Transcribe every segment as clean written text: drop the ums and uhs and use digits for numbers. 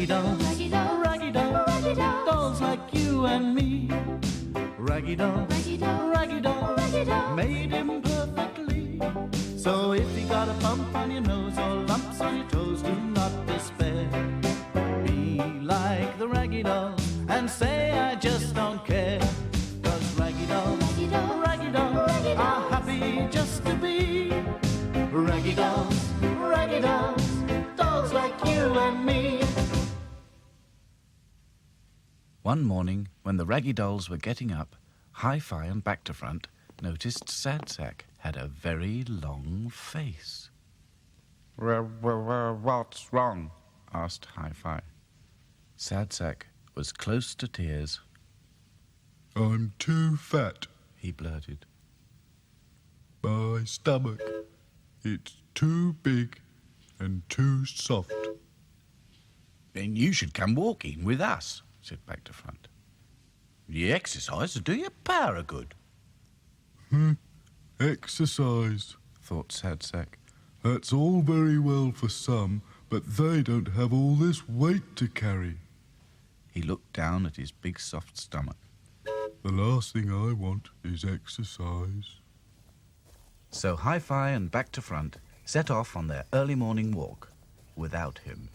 Raggy dolls, raggy dolls, dolls like you and me. Raggy dolls, raggy dolls, made him perfectly. So if you got a bump on your nose or lumps on your toes, do not despair. Be like the raggy dolls and say I just don't care. 'Cause raggy dolls are happy just to be. Raggy dolls, dolls like you and me. One morning, when the Raggy Dolls were getting up, Hi-Fi and Back to Front noticed Sad Sack had a very long face. What's wrong? Asked Hi-Fi. Sad Sack was close to tears. I'm too fat, He blurted. my stomach. It's too big and too soft. Then you should come walking with us, said Back to Front. The exercise will do your power of good. Exercise, Thought Sad Sack. that's all very well for some, but they don't have all this weight to carry. He looked down at his big soft stomach. The last thing I want is exercise. So Hi-Fi and Back to Front set off on their early morning walk without him.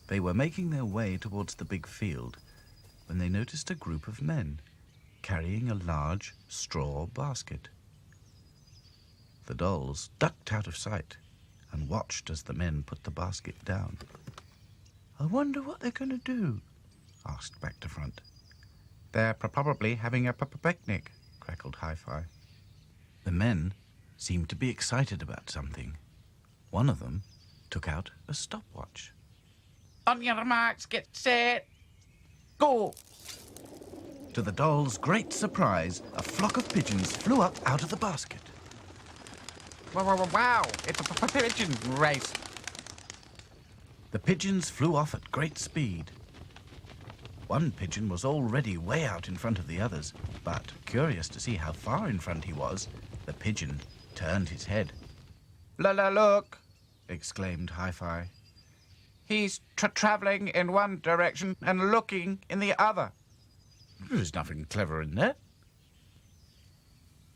They were making their way towards the big field when they noticed a group of men carrying a large straw basket. The dolls ducked out of sight and watched as the men put the basket down. I wonder what they're going to do, asked Back to Front. They're probably having a picnic, crackled Hi-Fi. The men seemed to be excited about something. One of them took out a stopwatch. On your marks, get set, go! To the dolls' great surprise, a flock of pigeons flew up out of the basket. Wow, it's a pigeon race. The pigeons flew off at great speed. One pigeon was already way out in front of the others, but curious to see how far in front he was, the pigeon turned his head. Look, Exclaimed Hi-Fi. he's traveling in one direction and looking in the other. There's nothing clever in that.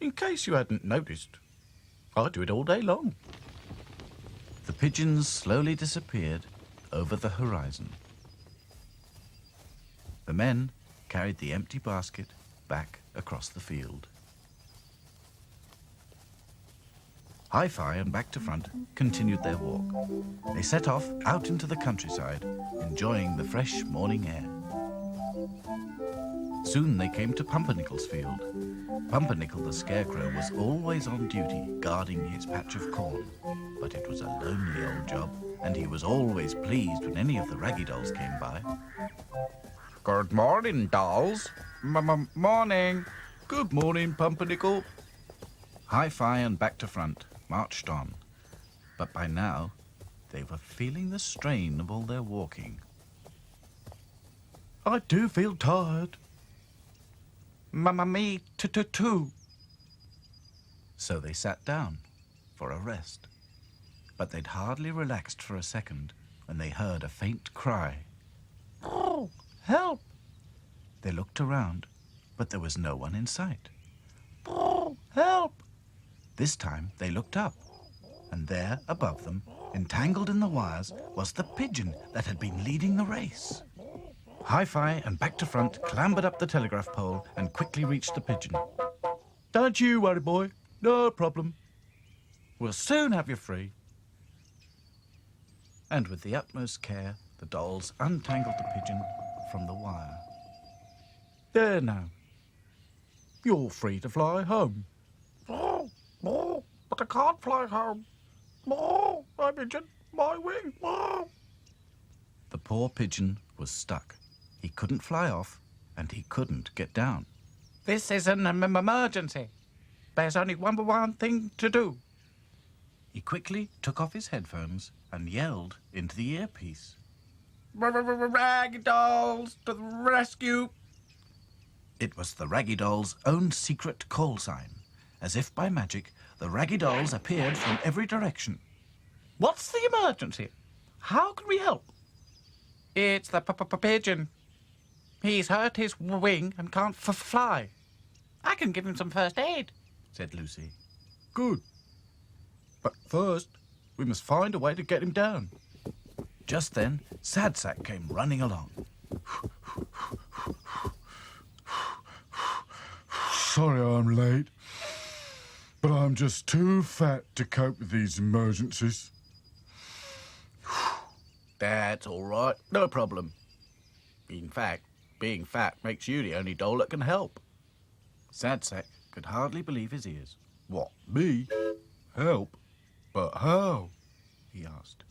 In case you hadn't noticed, I do it all day long. The pigeons slowly disappeared over the horizon. The men carried the empty basket back across the field. Hi-Fi and Back to Front continued their walk. They set off out into the countryside, enjoying the fresh morning air. Soon they came to Pumpernickel's field. Pumpernickel the Scarecrow was always on duty, guarding his patch of corn. But it was a lonely old job, and he was always pleased when any of the Raggy Dolls came by. Good morning, dolls. Morning. Good morning, Pumpernickel. Hi-Fi and Back to Front marched on, but by now they were feeling the strain of all their walking. I do feel tired. Me too. So they sat down for a rest. But they'd hardly relaxed for a second when they heard a faint cry. Oh, help! They looked around, but there was no one in sight. Oh, help! This time they looked up, and there above them, entangled in the wires, was the pigeon that had been leading the race. Hi-Fi and Back to Front clambered up the telegraph pole and quickly reached the pigeon. Don't you worry, boy. No problem. We'll soon have you free. And with the utmost care, the dolls untangled the pigeon from the wire. There now. You're free to fly home. Oh, but I can't fly home. Oh, my pigeon, my wing. Oh. The poor pigeon was stuck. He couldn't fly off, and he couldn't get down. This is an emergency. There's only one thing to do. He quickly took off his headphones and yelled into the earpiece. Raggy dolls to the rescue. It was the Raggy Dolls' own secret call sign. As if by magic, the Raggy Dolls appeared from every direction. What's the emergency? How can we help? It's the pigeon. He's hurt his wing and can't fly. I can give him some first aid, said Lucy. Good. But first, we must find a way to get him down. Just then, Sad Sack came running along. Sorry I'm late, but I'm just too fat to cope with these emergencies. That's all right. No problem. In fact, being fat makes you the only doll that can help. Sad Sack could hardly believe his ears. What, me? Help? But how? He asked.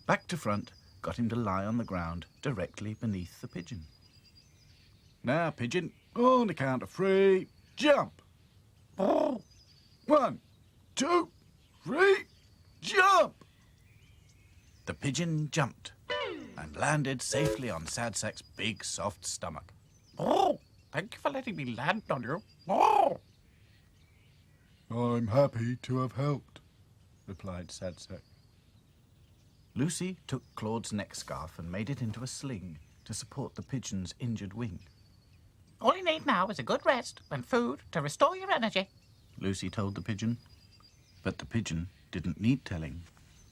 Back to front got him to lie on the ground directly beneath the pigeon. Now, Pigeon, on the count of 3, jump! 1, 2, 3, jump! The pigeon jumped and landed safely on Sad Sack's big, soft stomach. Oh, thank you for letting me land on you. Oh! I'm happy to have helped, replied Sad Sack. Lucy took Claude's neck scarf and made it into a sling to support the pigeon's injured wing. All you need now is a good rest and food to restore your energy, Lucy told the pigeon. But the pigeon didn't need telling.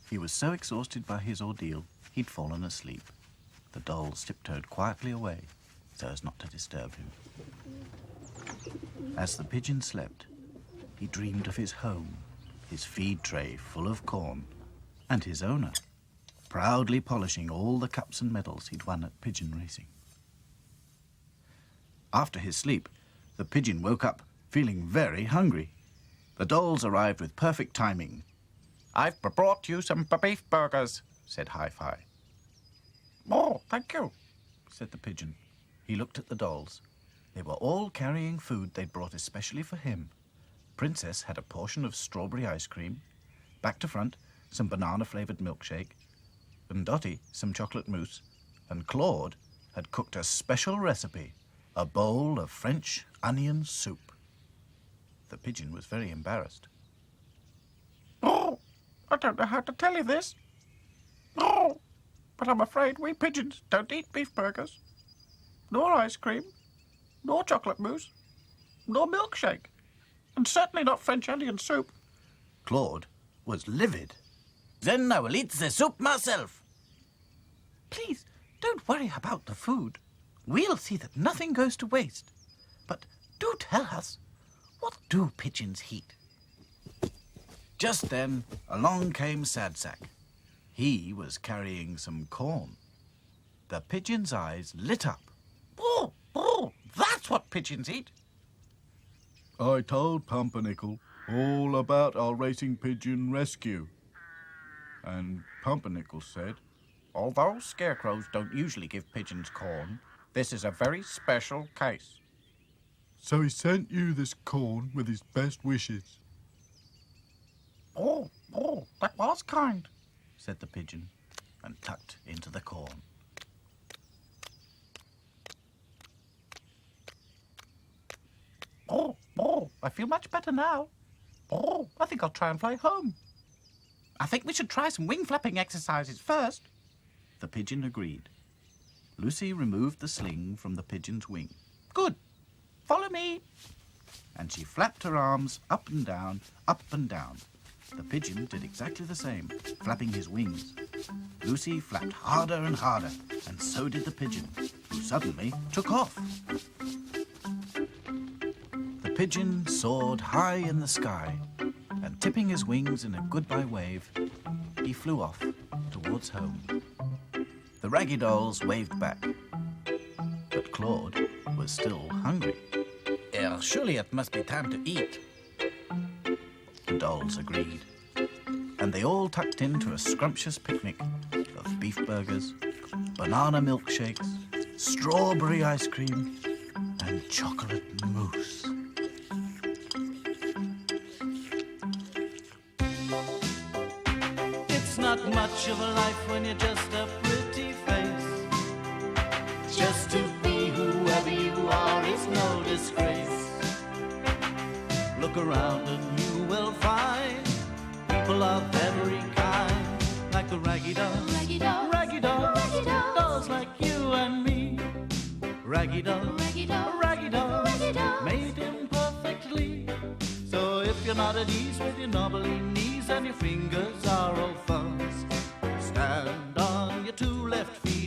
He was so exhausted by his ordeal, he'd fallen asleep. The dolls tiptoed quietly away so as not to disturb him. As the pigeon slept, he dreamed of his home, his feed tray full of corn, and his owner, proudly polishing all the cups and medals he'd won at pigeon racing. After his sleep, the pigeon woke up feeling very hungry. The dolls arrived with perfect timing. I've brought you some beef burgers, said Hi-Fi. Oh, thank you, said the pigeon. He looked at the dolls. They were all carrying food they'd brought especially for him. Princess had a portion of strawberry ice cream, back to front, some banana-flavoured milkshake, and Dottie some chocolate mousse, and Claude had cooked a special recipe, a bowl of French onion soup. The pigeon was very embarrassed. Oh, I don't know how to tell you this. Oh, but I'm afraid we pigeons don't eat beef burgers, nor ice cream, nor chocolate mousse, nor milkshake, and certainly not French onion soup. Claude was livid. Then I will eat the soup myself. Please, don't worry about the food. We'll see that nothing goes to waste. But do tell us, what do pigeons eat? Just then, along came Sad Sack. He was carrying some corn. The pigeon's eyes lit up. Oh, that's what pigeons eat. I told Pumpernickel all about our racing pigeon rescue. And Pumpernickel said, Although scarecrows don't usually give pigeons corn, this is a very special case. So he sent you this corn with his best wishes. Oh, that was kind, said the pigeon, and tucked into the corn. Oh, I feel much better now. Oh, I think I'll try and fly home. I think we should try some wing flapping exercises first. The pigeon agreed. Lucy removed the sling from the pigeon's wing. Good. Follow me. And she flapped her arms up and down, up and down. The pigeon did exactly the same, flapping his wings. Lucy flapped harder and harder, and so did the pigeon, who suddenly took off. The pigeon soared high in the sky, and tipping his wings in a goodbye wave, he flew off towards home. The Raggy dolls waved back, but Claude was still hungry. Surely it must be time to eat. The dolls agreed, and they all tucked into a scrumptious picnic of beef burgers, banana milkshakes, strawberry ice cream, and chocolate mousse. It's not much of a life when you're just a pretty face. Just to be whoever you are is no disgrace. Look around and you will find people of every kind, like the Raggy doll, Raggy doll, Raggy doll, Raggy doll, Raggy doll. made him perfectly. So if you're not at ease with your knobbly knees and your fingers are all fuzz, stand on your two left feet